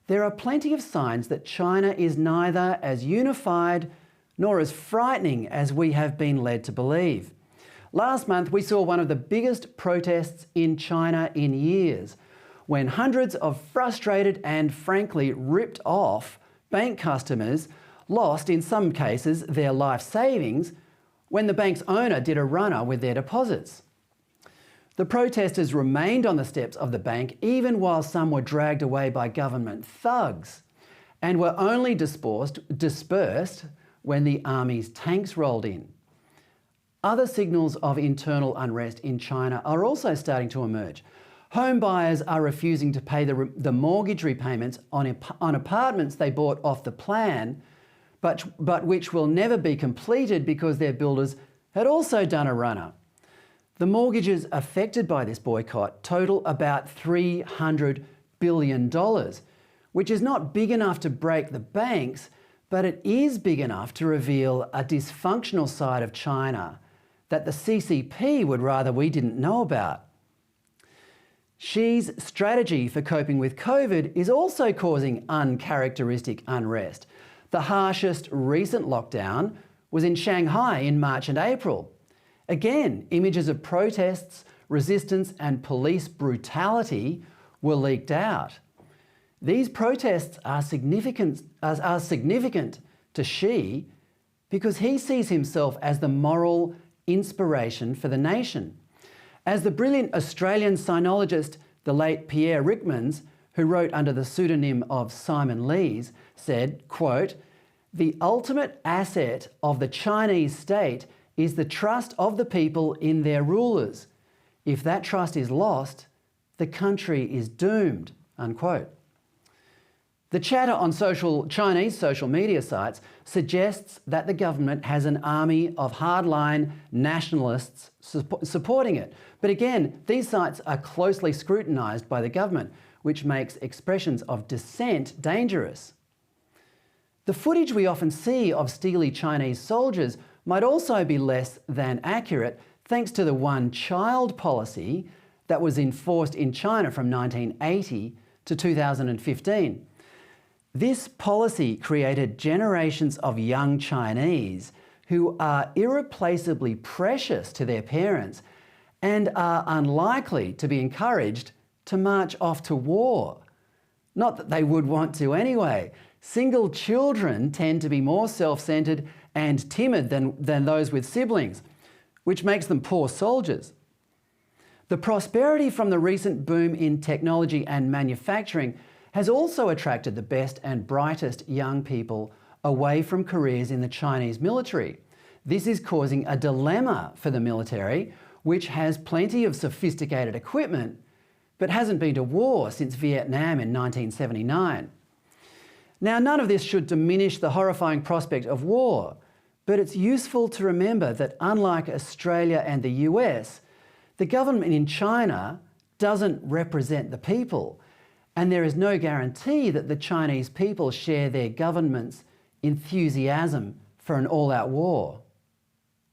there are plenty of signs that China is neither as unified nor as frightening as we have been led to believe. Last month, we saw one of the biggest protests in China in years, when hundreds of frustrated and frankly ripped off bank customers lost, in some cases, their life savings when the bank's owner did a runner with their deposits. The protesters remained on the steps of the bank even while some were dragged away by government thugs and were only dispersed when the army's tanks rolled in. Other signals of internal unrest in China are also starting to emerge. Home buyers are refusing to pay the mortgage repayments on apartments they bought off the plan, but which will never be completed because their builders had also done a runner. The mortgages affected by this boycott total about $300 billion, which is not big enough to break the banks, but it is big enough to reveal a dysfunctional side of China that the CCP would rather we didn't know about. Xi's strategy for coping with COVID is also causing uncharacteristic unrest. The harshest recent lockdown was in Shanghai in March and April. Again, images of protests, resistance and police brutality were leaked out. These protests are significant to Xi because he sees himself as the moral inspiration for the nation. As the brilliant Australian sinologist, the late Pierre Ryckmans, who wrote under the pseudonym of Simon Lees, said, quote, "The ultimate asset of the Chinese state is the trust of the people in their rulers. If that trust is lost, the country is doomed," unquote. The chatter on Chinese social media sites suggests that the government has an army of hardline nationalists supporting it. But again, these sites are closely scrutinised by the government, which makes expressions of dissent dangerous. The footage we often see of steely Chinese soldiers might also be less than accurate thanks to the one-child policy that was enforced in China from 1980 to 2015. This policy created generations of young Chinese who are irreplaceably precious to their parents and are unlikely to be encouraged to march off to war. Not that they would want to anyway. Single children tend to be more self-centred and timid than those with siblings, which makes them poor soldiers. The prosperity from the recent boom in technology and manufacturing has also attracted the best and brightest young people away from careers in the Chinese military. This is causing a dilemma for the military, which has plenty of sophisticated equipment, but hasn't been to war since Vietnam in 1979. Now, none of this should diminish the horrifying prospect of war, but it's useful to remember that unlike Australia and the US, the government in China doesn't represent the people, and there is no guarantee that the Chinese people share their government's enthusiasm for an all-out war.